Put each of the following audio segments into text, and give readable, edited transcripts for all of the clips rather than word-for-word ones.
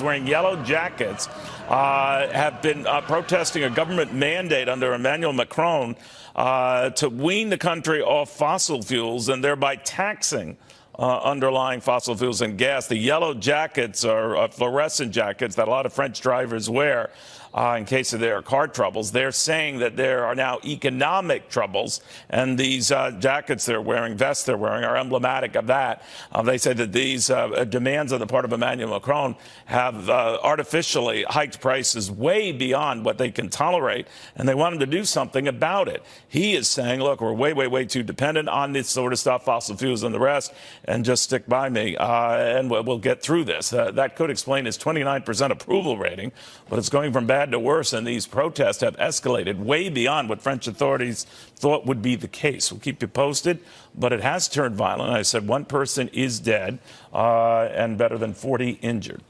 wearing yellow jackets have been protesting a government mandate under Emmanuel Macron to wean the country off fossil fuels and thereby taxing underlying fossil fuels and gas. The yellow jackets are fluorescent jackets that a lot of French drivers wear in case of their car troubles. They're saying that there are now economic troubles, and these jackets they're wearing, vests they're wearing, are emblematic of that. They say that these demands on the part of Emmanuel Macron have artificially hiked prices way beyond what they can tolerate, and they want him to do something about it. He is saying, look, we're way too dependent on this sort of stuff, fossil fuels and the rest, and just stick by me, and we'll get through this. That could explain his 29% approval rating, but it's going from bad to worse, and these protests have escalated way beyond what French authorities thought would be the case. We'll keep you posted, but it has turned violent. I said one person is dead and better than 40 injured.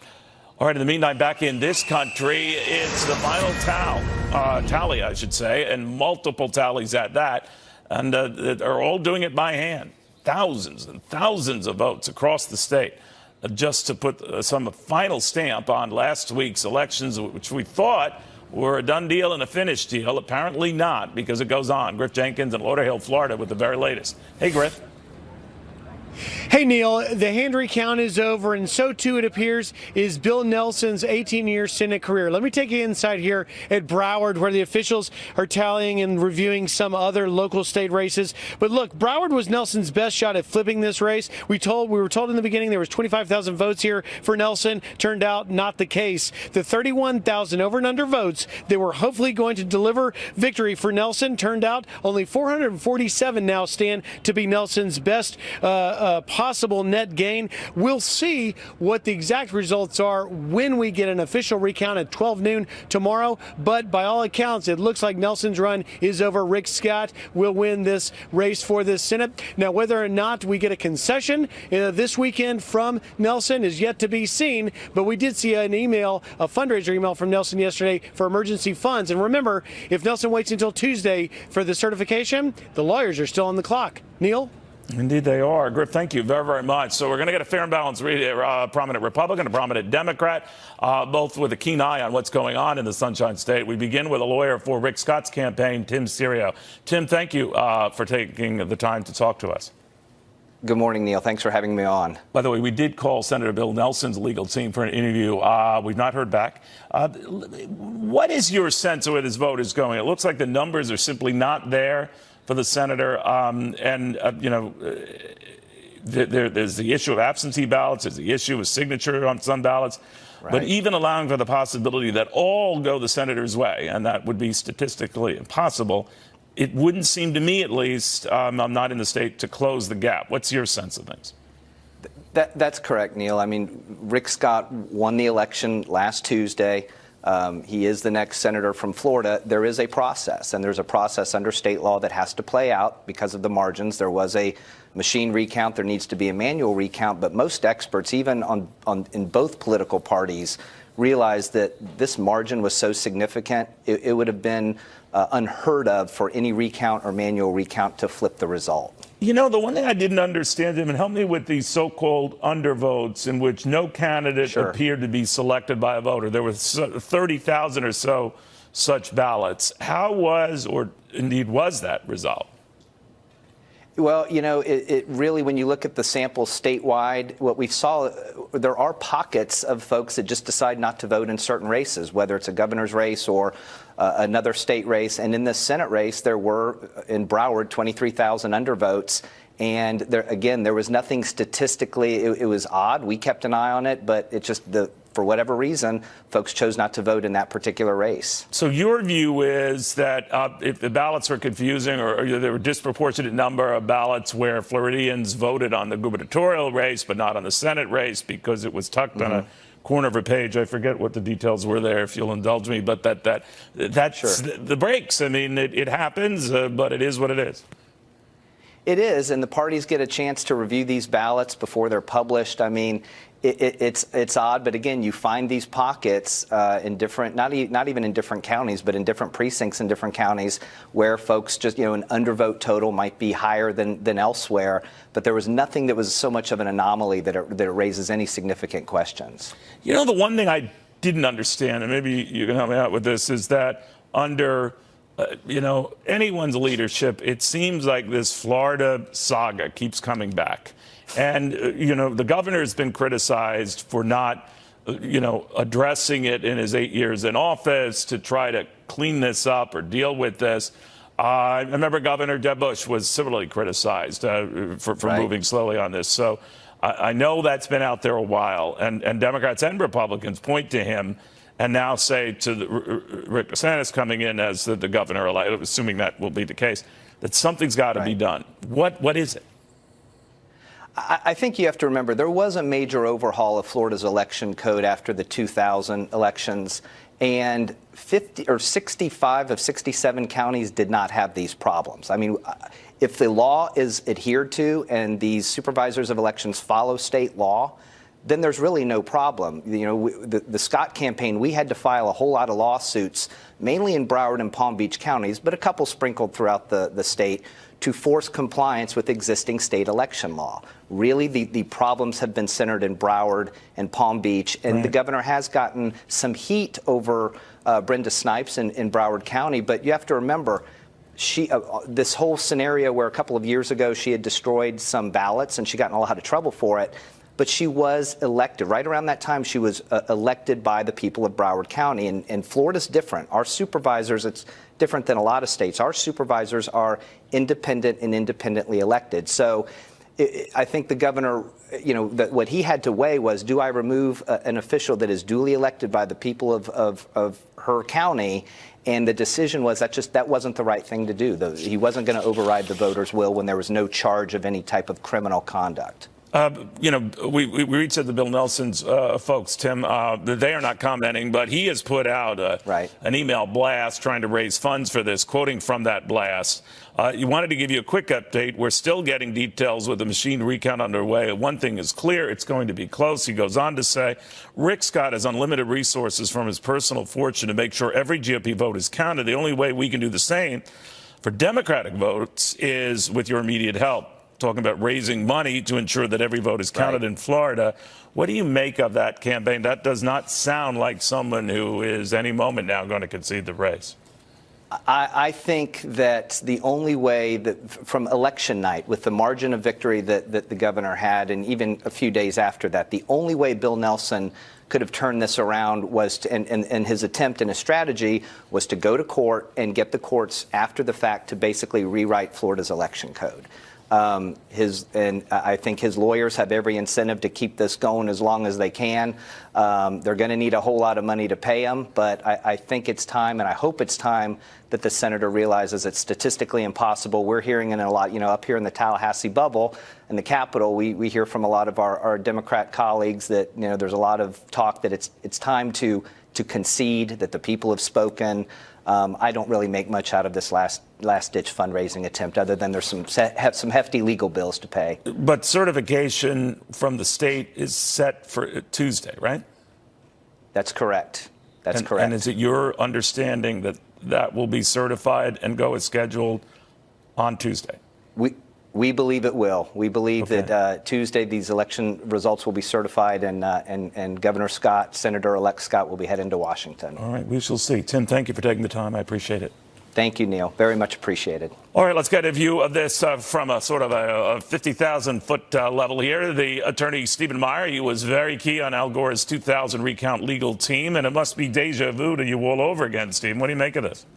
All right, in the meantime, back in this country, it's the final tally, I should say, and multiple tallies at that, and are all doing it by hand. Thousands and thousands of votes across the state just to put some final stamp on last week's elections, which we thought were a done deal and a finished deal. Apparently not, because it goes on. Griff Jenkins in Lauderhill, Florida, with the very latest. Hey, Griff. Hey, Neil, the hand recount is over, and so too, it appears, is Bill Nelson's 18-year Senate career. Let me take you inside here at Broward, where the officials are tallying and reviewing some other local state races. But look, Broward was Nelson's best shot at flipping this race. We were told in the beginning there was 25,000 votes here for Nelson. Turned out not the case. The 31,000 over and under votes that were hopefully going to deliver victory for Nelson turned out only 447 now stand to be Nelson's best possible net gain. We'll see what the exact results are when we get an official recount at 12 noon tomorrow. But by all accounts, it looks like Nelson's run is over. Rick Scott will win this race for the Senate. Now, whether or not we get a concession this weekend from Nelson is yet to be seen. But we did see an email, a fundraiser email from Nelson yesterday for emergency funds. And remember, if Nelson waits until Tuesday for the certification, the lawyers are still on the clock. Neil? Indeed they are. Griff, thank you very much. So we're going to get a fair and balanced prominent Republican, a prominent Democrat, both with a keen eye on what's going on in the Sunshine State. We begin with a lawyer for Rick Scott's campaign, Tim Serio. Tim, thank you for taking the time to talk to us. Good morning, Neil. Thanks for having me on. By the way, we did call Senator Bill Nelson's legal team for an interview. We've not heard back. What is your sense of where this vote is going? It looks like the numbers are simply not there for the senator, there's the issue of absentee ballots, there's the issue of signature on some ballots, right. But even allowing for the possibility that all go the senator's way, and that would be statistically impossible, it wouldn't seem to me, at least, I'm not in the state, to close the gap. What's your sense of things? That's correct, Neil. I mean, Rick Scott won the election last Tuesday. He is the next senator from Florida. There is a process, and there's a process under state law that has to play out because of the margins. There was a machine recount. There needs to be a manual recount. But most experts, even in both political parties, realized that this margin was so significant, it would have been unheard of for any recount or manual recount to flip the result. You know, the one thing I didn't understand, Jim, and help me with these so-called undervotes in which no candidate appeared to be selected by a voter. There were 30,000 or so such ballots. How was, or indeed was, that resolved? Well, you know, it really, when you look at the sample statewide, what we saw, there are pockets of folks that just decide not to vote in certain races, whether it's a governor's race or another state race. And in the Senate race, there were, in Broward, 23,000 undervotes. And there, again, there was nothing statistically, it was odd. We kept an eye on it, but it just, for whatever reason, folks chose not to vote in that particular race. So your view is that if the ballots were confusing, or there were a disproportionate number of ballots where Floridians voted on the gubernatorial race but not on the Senate race because it was tucked on a corner of a page. I forget what the details were there, if you'll indulge me, but that's the breaks. I mean, it happens, but it is what it is. It is, and the parties get a chance to review these ballots before they're published. I mean, It's odd, but again, you find these pockets in different, not even in different counties, but in different precincts in different counties where folks just, an undervote total might be higher than elsewhere. But there was nothing that was so much of an anomaly that it raises any significant questions. The one thing I didn't understand, and maybe you can help me out with this, is that under anyone's leadership, it seems like this Florida saga keeps coming back. And, the governor has been criticized for not, addressing it in his 8 years in office to try to clean this up or deal with this. I remember Governor Jeb Bush was similarly criticized for Right. moving slowly on this. So I know that's been out there a while, and Democrats and Republicans point to him and now say to Rick DeSantis coming in as the governor, assuming that will be the case, that something's got to be done. What is it? I think you have to remember there was a major overhaul of Florida's election code after the 2000 elections, and 65 of 67 counties did not have these problems. I mean, if the law is adhered to and these supervisors of elections follow state law, then there's really no problem. The Scott campaign, we had to file a whole lot of lawsuits, mainly in Broward and Palm Beach counties, but a couple sprinkled throughout the state, to force compliance with existing state election law. Really, the problems have been centered in Broward and Palm Beach, and the governor has gotten some heat over Brenda Snipes in Broward County, but you have to remember, this whole scenario where a couple of years ago she had destroyed some ballots and she got in a lot of trouble for it, but she was elected. Right around that time, she was elected by the people of Broward County. And Florida's different. Our supervisors, it's different than a lot of states. Our supervisors are independent and independently elected. So I think the governor, what he had to weigh was, do I remove an official that is duly elected by the people of her county? And the decision was that wasn't the right thing to do. He wasn't going to override the voters' will when there was no charge of any type of criminal conduct. We reached out to Bill Nelson's folks, Tim. They are not commenting, but he has put out an email blast trying to raise funds for this, quoting from that blast. You wanted to give you a quick update. We're still getting details with the machine recount underway. One thing is clear, it's going to be close. He goes on to say, Rick Scott has unlimited resources from his personal fortune to make sure every GOP vote is counted. The only way we can do the same for Democratic votes is with your immediate help. Talking about raising money to ensure that every vote is counted in Florida. What do you make of that campaign? That does not sound like someone who is any moment now going to concede the race. I think that the only way that from election night, with the margin of victory that the governor had, and even a few days after that, the only way Bill Nelson could have turned this around was to, and his attempt and his strategy was to go to court and get the courts after the fact to basically rewrite Florida's election code. And I think his lawyers have every incentive to keep this going as long as they can. They're going to need a whole lot of money to pay him, but I think it's time, and I hope it's time, that the senator realizes it's statistically impossible. We're hearing in a lot, up here in the Tallahassee bubble, in the Capitol, we hear from a lot of our Democrat colleagues that, there's a lot of talk that it's time to concede, that the people have spoken. I don't really make much out of this last-ditch fundraising attempt, other than there's some hefty legal bills to pay. But certification from the state is set for Tuesday, right? That's correct. That's correct. And is it your understanding that will be certified and go as scheduled on Tuesday? We believe it will. We believe that Tuesday these election results will be certified, and Governor Scott, Senator-elect Scott, will be heading to Washington. All right, we shall see. Tim, thank you for taking the time. I appreciate it. Thank you, Neil. Very much appreciated. All right, let's get a view of this from a sort of a 50,000-foot level here. The attorney, Stephen Meyer, he was very key on Al Gore's 2000 recount legal team, and it must be deja vu to you all over again, Stephen. What do you make of this?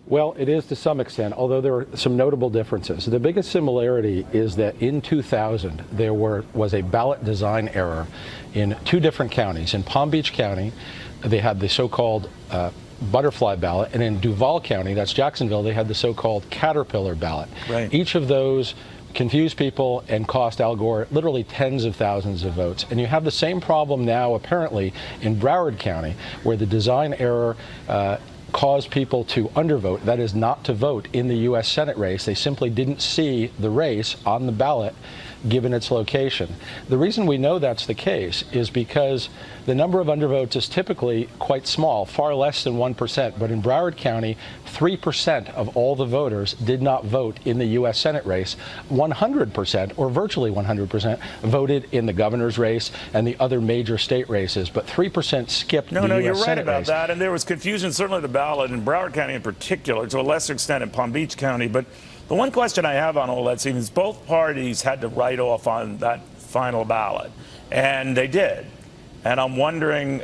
Well, it is to some extent, although there are some notable differences. The biggest similarity is that in 2000, there was a ballot design error in two different counties. In Palm Beach County, they had the so-called butterfly ballot, and in Duval County, that's Jacksonville, they had the so-called caterpillar ballot. Right. Each of those confused people and cost Al Gore literally tens of thousands of votes. And you have the same problem now, apparently, in Broward County, where the design error caused people to undervote, that is, not to vote in the U.S. Senate race. They simply didn't see the race on the ballot given its location. The reason we know that's the case is because the number of undervotes is typically quite small, far less than 1%. But in Broward County, 3% of all the voters did not vote in the U.S. Senate race. 100%, or virtually 100%, voted in the governor's race and the other major state races. But 3% skipped the U.S. Senate race. No, you're right about that. And there was confusion, certainly the ballot in Broward County in particular, to a lesser extent in Palm Beach County. But the one question I have on all that, Steve, is both parties had to write off on that final ballot. And they did. And I'm wondering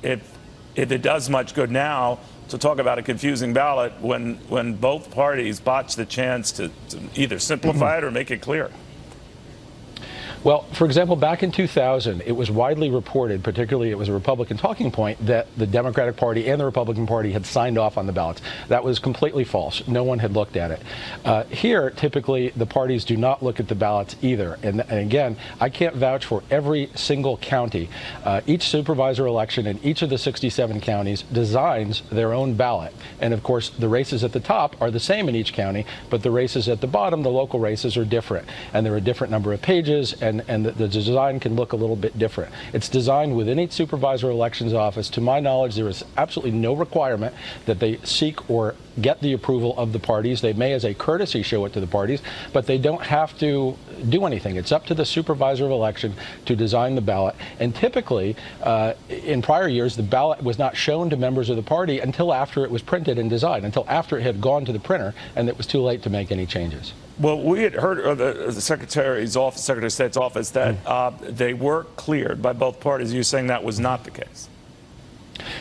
if it does much good now to talk about a confusing ballot when both parties botch the chance to either simplify it or make it clear. Well, for example, back in 2000, it was widely reported, particularly it was a Republican talking point, that the Democratic Party and the Republican Party had signed off on the ballots. That was completely false. No one had looked at it. Here, typically, the parties do not look at the ballots either. And again, I can't vouch for every single county. Each supervisor election in each of the 67 counties designs their own ballot. And of course, the races at the top are the same in each county, but the races at the bottom, the local races, are different. And there are a different number of pages, and the design can look a little bit different. It's designed within each supervisor elections office. To my knowledge, there is absolutely no requirement that they seek or get the approval of the parties. They may, as a courtesy, show it to the parties, but they don't have to do anything. It's up to the supervisor of election to design the ballot. And typically, in prior years, the ballot was not shown to members of the party until after it was printed and designed, until after it had gone to the printer and it was too late to make any changes. Well, we had heard of the Secretary of State's office that they were cleared by both parties. You're saying that was not the case?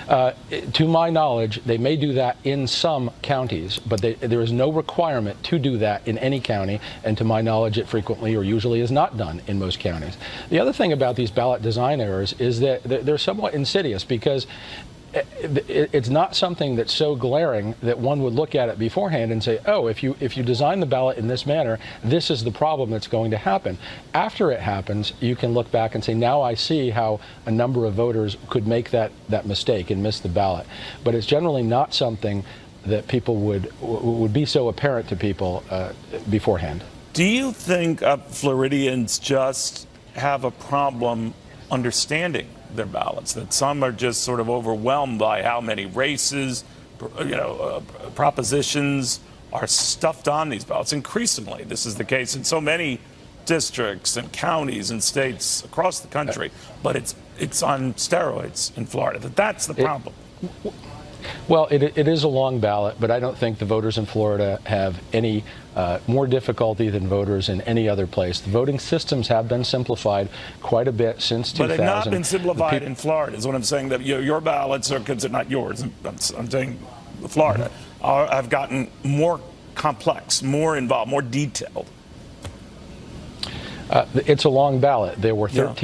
To my knowledge, they may do that in some counties, but there is no requirement to do that in any county, and to my knowledge, it frequently or usually is not done in most counties. The other thing about these ballot design errors is that they're somewhat insidious, because it's not something that's so glaring that one would look at it beforehand and say, oh, if you design the ballot in this manner, this is the problem that's going to happen. After it happens, you can look back and say, now I see how a number of voters could make that mistake and miss the ballot. But it's generally not something that people would be so apparent to people beforehand. Do you think Floridians just have a problem understanding their ballots, that some are just sort of overwhelmed by how many races, propositions are stuffed on these ballots? Increasingly, this is the case in so many districts and counties and states across the country, but it's on steroids in Florida. That's the problem. Well, it is a long ballot, but I don't think the voters in Florida have any more difficulty than voters in any other place. The voting systems have been simplified quite a bit since 2000. But they've not been simplified in Florida, is what I'm saying. That your ballots are, because they're not yours, I'm saying Florida, have gotten more complex, more involved, more detailed. It's a long ballot. There were 12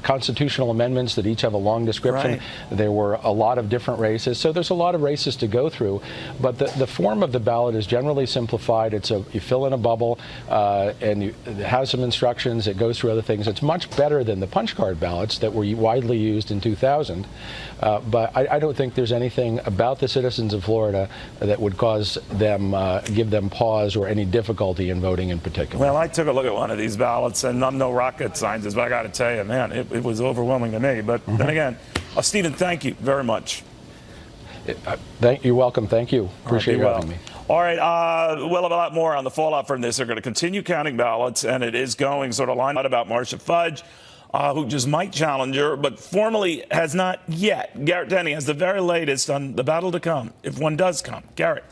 constitutional amendments that each have a long description. Right. There were a lot of different races, so there's a lot of races to go through. But the form of the ballot is generally simplified. You fill in a bubble, and it has some instructions. It goes through other things. It's much better than the punch card ballots that were widely used in 2000. But I don't think there's anything about the citizens of Florida that would cause them, give them pause or any difficulty in voting in particular. Well, I took a look at one of these ballots, and I'm no rocket scientist, but I got to tell you, man, it was overwhelming to me. But then again, Stephen, thank you very much. You're welcome. Thank you. Appreciate you having me. All right. We'll have a lot more on the fallout from this. They're going to continue counting ballots, and it is going sort of lined out about Marcia Fudge, who just might challenge her, but formally has not yet. Garrett Denny has the very latest on the battle to come, if one does come. Garrett.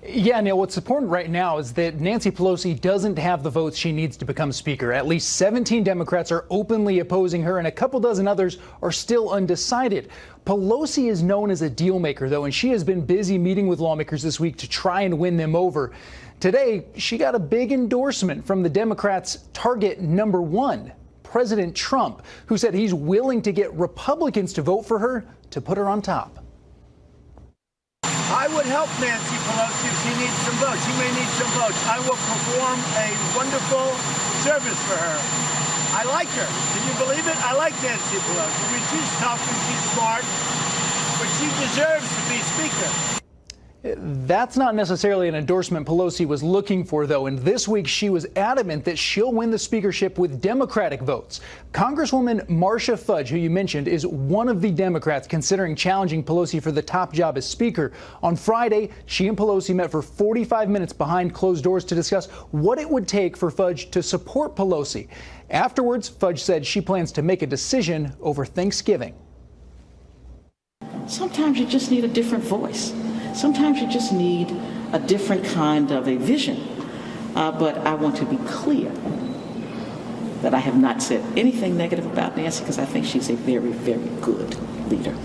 Yeah, Neil, what's important right now is that Nancy Pelosi doesn't have the votes she needs to become Speaker. At least 17 Democrats are openly opposing her, and a couple dozen others are still undecided. Pelosi is known as a deal maker, though, and she has been busy meeting with lawmakers this week to try and win them over. Today, she got a big endorsement from the Democrats' target number one, President Trump, who said he's willing to get Republicans to vote for her to put her on top. I would help Nancy Pelosi if she needs some votes. She may need some votes. I will perform a wonderful service for her. I like her. Can you believe it? I like Nancy Pelosi. I mean, she's tough and she's smart, but she deserves to be Speaker. That's not necessarily an endorsement Pelosi was looking for, though. And this week, she was adamant that she'll win the speakership with Democratic votes. Congresswoman Marcia Fudge, who you mentioned, is one of the Democrats considering challenging Pelosi for the top job as Speaker. On Friday, she and Pelosi met for 45 minutes behind closed doors to discuss what it would take for Fudge to support Pelosi. Afterwards, Fudge said she plans to make a decision over Thanksgiving. Sometimes you just need a different voice. Sometimes you just need a different kind of a vision. But I want to be clear that I have not said anything negative about Nancy because I think she's a very, very good leader.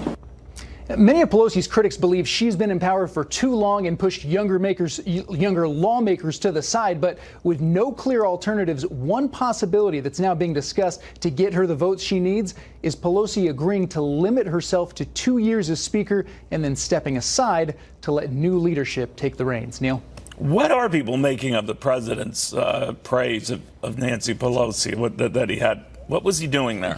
Many of Pelosi's critics believe she's been in power for too long and pushed younger lawmakers to the side. But with no clear alternatives, one possibility that's now being discussed to get her the votes she needs is Pelosi agreeing to limit herself to 2 years as Speaker and then stepping aside to let new leadership take the reins. Neil? What are people making of the president's praise of Nancy Pelosi, that he had? What was he doing there?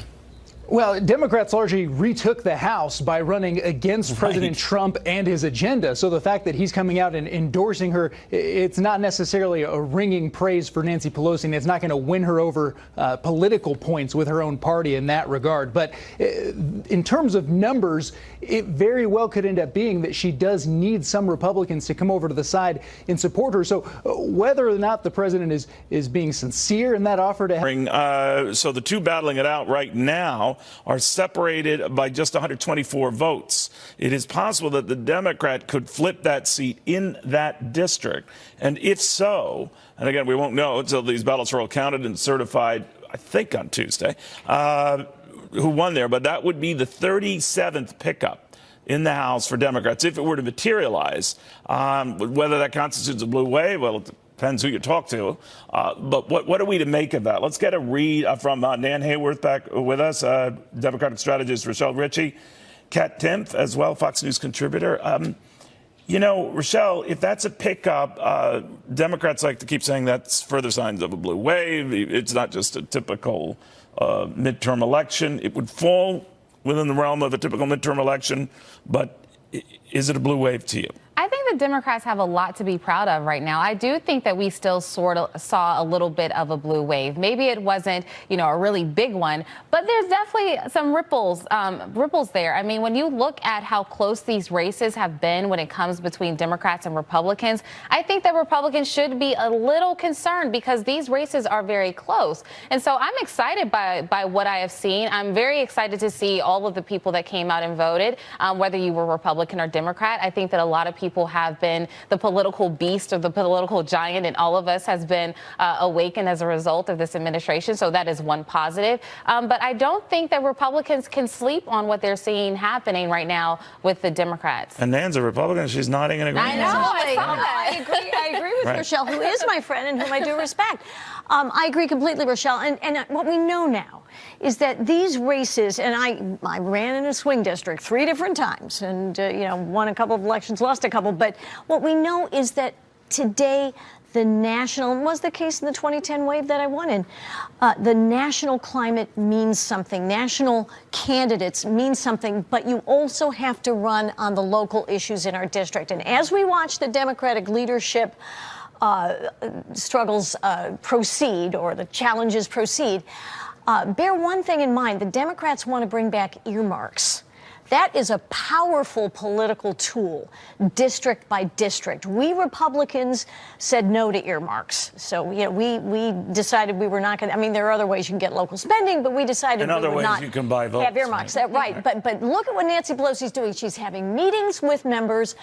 Well, Democrats largely retook the House by running against President Trump and his agenda. So the fact that he's coming out and endorsing her, it's not necessarily a ringing praise for Nancy Pelosi, and it's not going to win her over political points with her own party in that regard. But in terms of numbers, it very well could end up being that she does need some Republicans to come over to the side and support her. So whether or not the president is being sincere in that offer to so the two battling it out right now are separated by just 124 votes. It is possible that the Democrat could flip that seat in that district. And if so, and again, we won't know until these ballots are all counted and certified, I think on Tuesday, who won there, but that would be the 37th pickup in the House for Democrats if it were to materialize. Whether that constitutes a blue wave, well, it depends who you talk to. But what are we to make of that? Let's get a read from Nan Hayworth back with us, Democratic strategist Rochelle Ritchie, Kat Timpf as well, Fox News contributor. Rochelle, if that's a pickup, Democrats like to keep saying that's further signs of a blue wave. It's not just a typical midterm election. It would fall within the realm of a typical midterm election, but is it a blue wave to you? I think the Democrats have a lot to be proud of right now. I do think that we still sort of saw a little bit of a blue wave. Maybe it wasn't, a really big one, but there's definitely some ripples there. I mean, when you look at how close these races have been when it comes between Democrats and Republicans, I think that Republicans should be a little concerned because these races are very close. And so I'm excited by what I have seen. I'm very excited to see all of the people that came out and voted, whether you were Republican or Democrat. I think that a lot of people have been the political beast or the political giant, and all of us has been awakened as a result of this administration. So that is one positive. But I don't think that Republicans can sleep on what they're seeing happening right now with the Democrats. And Nan's a Republican. She's nodding in agreement. I know. I saw that. I agree with Rochelle, who is my friend and whom I do respect. I agree completely, Rochelle. And what we know now is that these races, and I ran in a swing district 3 different times and, won a couple of elections, lost a couple. But what we know is that today the national, was the case in the 2010 wave that I won in, the national climate means something. National candidates mean something, but you also have to run on the local issues in our district. And as we watch the Democratic leadership struggles proceed, or the challenges proceed, bear one thing in mind. The Democrats want to bring back earmarks. That is a powerful political tool, district by district. We Republicans said no to earmarks. So, we decided we were not going to. I mean, there are other ways you can get local spending, but we decided we would not you can buy votes, have earmarks. Right. But look at what Nancy Pelosi's doing. She's having meetings with members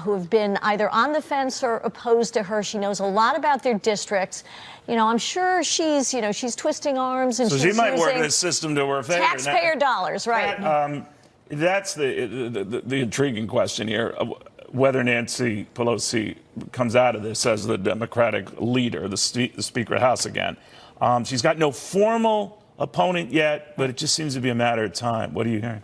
who have been either on the fence or opposed to her. She knows a lot about their districts. I'm sure she's twisting arms and so she's she might using work this system to her favor. Taxpayer dollars, right? That's the intriguing question here, whether Nancy Pelosi comes out of this as the Democratic leader, the Speaker of the House again. She's got no formal opponent yet, but it just seems to be a matter of time. What are you hearing?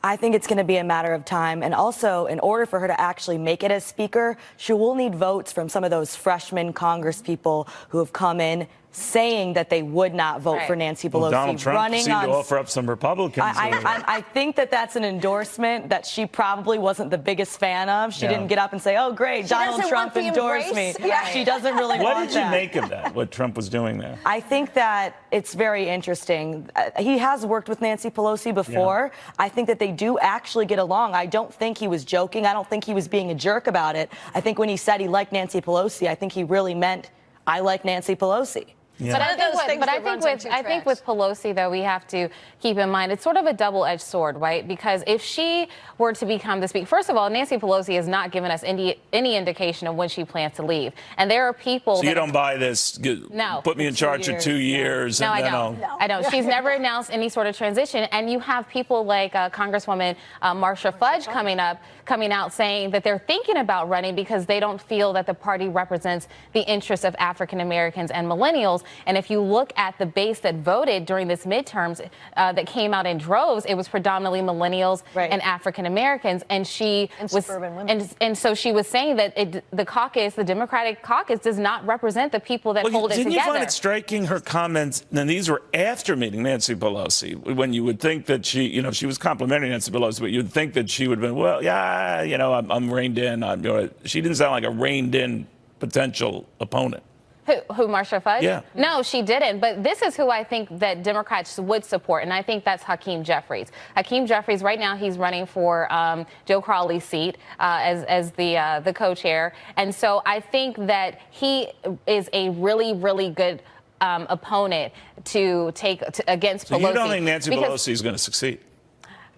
I think it's going to be a matter of time. And also, in order for her to actually make it as Speaker, she will need votes from some of those freshman Congress people who have come in saying that they would not vote for Nancy Pelosi. Well, Donald Trump running seemed on, to offer up some Republicans. I think that that's an endorsement that she probably wasn't the biggest fan of. She didn't get up and say, oh, great, Donald Trump endorsed me. Yeah. She doesn't really What want did you that. make of that, what Trump was doing there? I think that it's very interesting. He has worked with Nancy Pelosi before. I think that they do actually get along. I don't think he was joking. I don't think he was being a jerk about it. I think when he said he liked Nancy Pelosi, I think he really meant, I like Nancy Pelosi. Yeah. I think with Pelosi, though, we have to keep in mind it's sort of a double-edged sword, right? Because if she were to become the speaker, first of all, Nancy Pelosi has not given us any indication of when she plans to leave, and there are people. So you don't buy this? No. Put me in charge for 2 years. No, and I don't. I don't. She's never announced any sort of transition, and you have people like Congresswoman Marsha Fudge coming out saying that they're thinking about running because they don't feel that the party represents the interests of African Americans and millennials. And if you look at the base that voted during this midterms that came out in droves, it was predominantly millennials and African Americans. And she was, and so she was saying that the caucus, the Democratic caucus, does not represent the people that hold it together. Didn't you find it striking her comments? And these were after meeting Nancy Pelosi, when you would think that she was complimenting Nancy Pelosi, but you'd think that she would have been, well, yeah, I'm reined in. She didn't sound like a reined in potential opponent. Who, Marsha Fudge? Yeah. No, she didn't. But this is who I think that Democrats would support, and I think that's Hakeem Jeffries. Hakeem Jeffries, right now, he's running for Joe Crowley's seat as the co-chair. And so I think that he is a really, really good opponent to take against Pelosi. So you don't think Nancy Pelosi is going to succeed?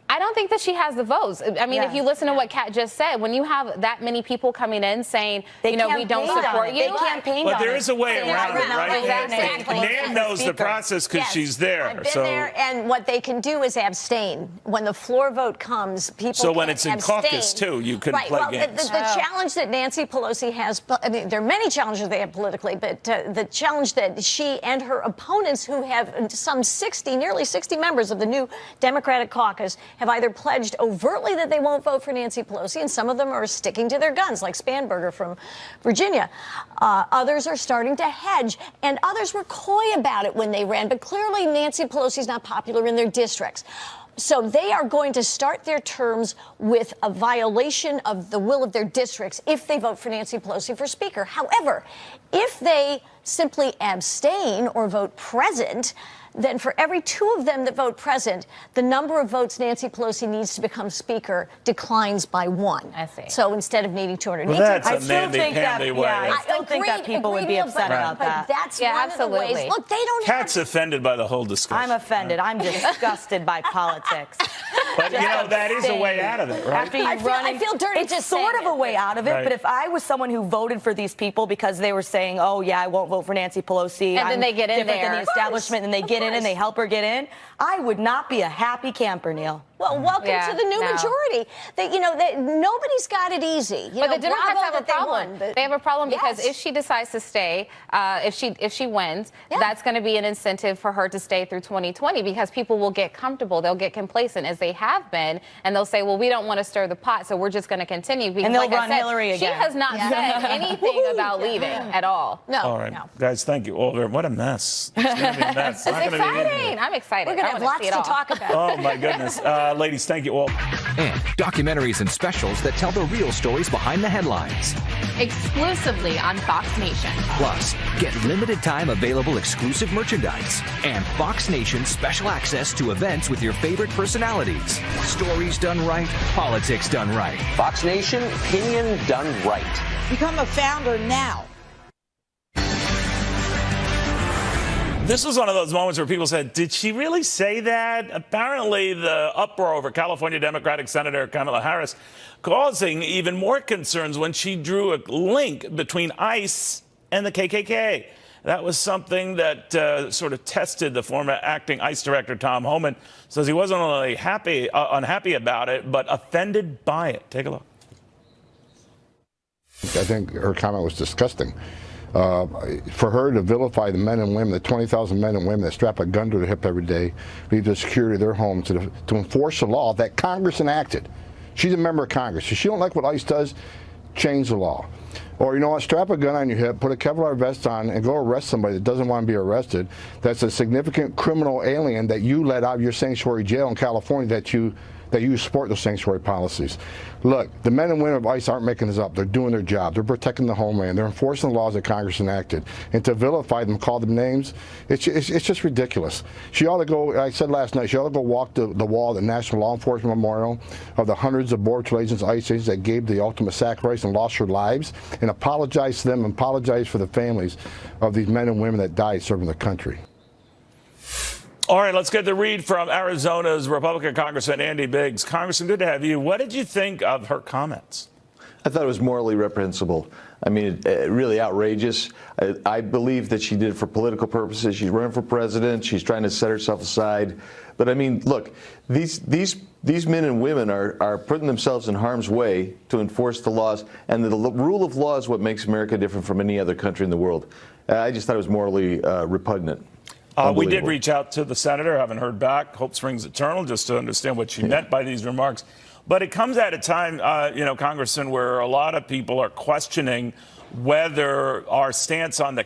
I don't think that she has the votes. I mean, if you listen to what Kat just said, when you have that many people coming in saying, we don't support you. They campaigned on it. But there is a way around it, right? Exactly. Nan knows the process because she's there. I've been there, and what they can do is abstain. When the floor vote comes, people So when it's in abstain. Caucus, too, you can play games. The challenge that Nancy Pelosi has, I mean, there are many challenges they have politically, but the challenge that she and her opponents, who have nearly 60 members of the new Democratic caucus, have either pledged overtly that they won't vote for Nancy Pelosi, and some of them are sticking to their guns, like Spanberger from Virginia. Others are starting to hedge, and others were coy about it when they ran, but clearly Nancy Pelosi's not popular in their districts. So they are going to start their terms with a violation of the will of their districts if they vote for Nancy Pelosi for Speaker. However, if they simply abstain or vote present, then for every 2 of them that vote present, the number of votes Nancy Pelosi needs to become Speaker declines by 1. I see. So instead of needing 218, well, that's I still think that people would be upset about that. But that's one of the ways. Look, they don't have. Kat's offended by the whole discussion. I'm offended. I'm disgusted by politics. But, that is a way out of it, right? After you I feel dirty it's just sort saying of a way out of it, but if I was someone who voted for these people because they were saying, oh, yeah, I won't vote for Nancy Pelosi, and then they get in there, than the establishment, and they get in and they help her get in, I would not be a happy camper, Neil. Well, welcome to the new majority. Nobody's got it easy. But the Democrats have a problem. They have a problem because if she decides to stay, if she wins, that's going to be an incentive for her to stay through 2020 because people will get comfortable. They'll get complacent as they have been, and they'll say, well, we don't want to stir the pot, so we're just going to continue. Because, and they'll like run I said, Hillary again. She has not said anything about leaving at all. No. All right. Guys, thank you all very much. What a mess. It's going to be a mess. It's exciting. I'm excited. We're going to have lots to talk about. Oh, my goodness. Ladies, thank you all. And documentaries and specials that tell the real stories behind the headlines. Exclusively on Fox Nation. Plus, get limited time available exclusive merchandise and Fox Nation special access to events with your favorite personalities. Stories done right, politics done right. Fox Nation, opinion done right. Become a founder now. This was one of those moments where people said, did she really say that? Apparently, the uproar over California Democratic Senator Kamala Harris causing even more concerns when she drew a link between ICE and the KKK. That was something that sort of tested the former acting ICE director, Tom Homan. Says he wasn't only unhappy about it, but offended by it. Take a look. I think her comment was disgusting. For her to vilify the men and women, the 20,000 men and women that strap a gun to their hip every day, leave the security of their homes to enforce a law that Congress enacted. She's a member of Congress. If she don't like what ICE does, change the law. Or, you know what, strap a gun on your hip, put a Kevlar vest on, and go arrest somebody that doesn't want to be arrested. That's a significant criminal alien that you let out of your sanctuary jail in California that you support those sanctuary policies. Look, the men and women of ICE aren't making this up. They're doing their job. They're protecting the homeland. They're enforcing the laws that Congress enacted. And to vilify them, call them names, it's just ridiculous. She ought to go, I said last night, she ought to go walk the wall at the National Law Enforcement Memorial of the hundreds of Border Patrol agents, ICE agents that gave the ultimate sacrifice and lost their lives, and apologize to them and apologize for the families of these men and women that died serving the country. All right, let's get the read from Arizona's Republican Congressman Andy Biggs. Congressman, good to have you. What did you think of her comments? I thought it was morally reprehensible. I mean, really outrageous. I believe that she did it for political purposes. She's running for president. She's trying to set herself aside. But I mean, look, these men and women are putting themselves in harm's way to enforce the laws, and the rule of law is what makes America different from any other country in the world. I just thought it was morally repugnant. We did reach out to the senator, haven't heard back. Hope springs eternal, just to understand what she meant by these remarks. But it comes at a time, Congressman, where a lot of people are questioning whether our stance on the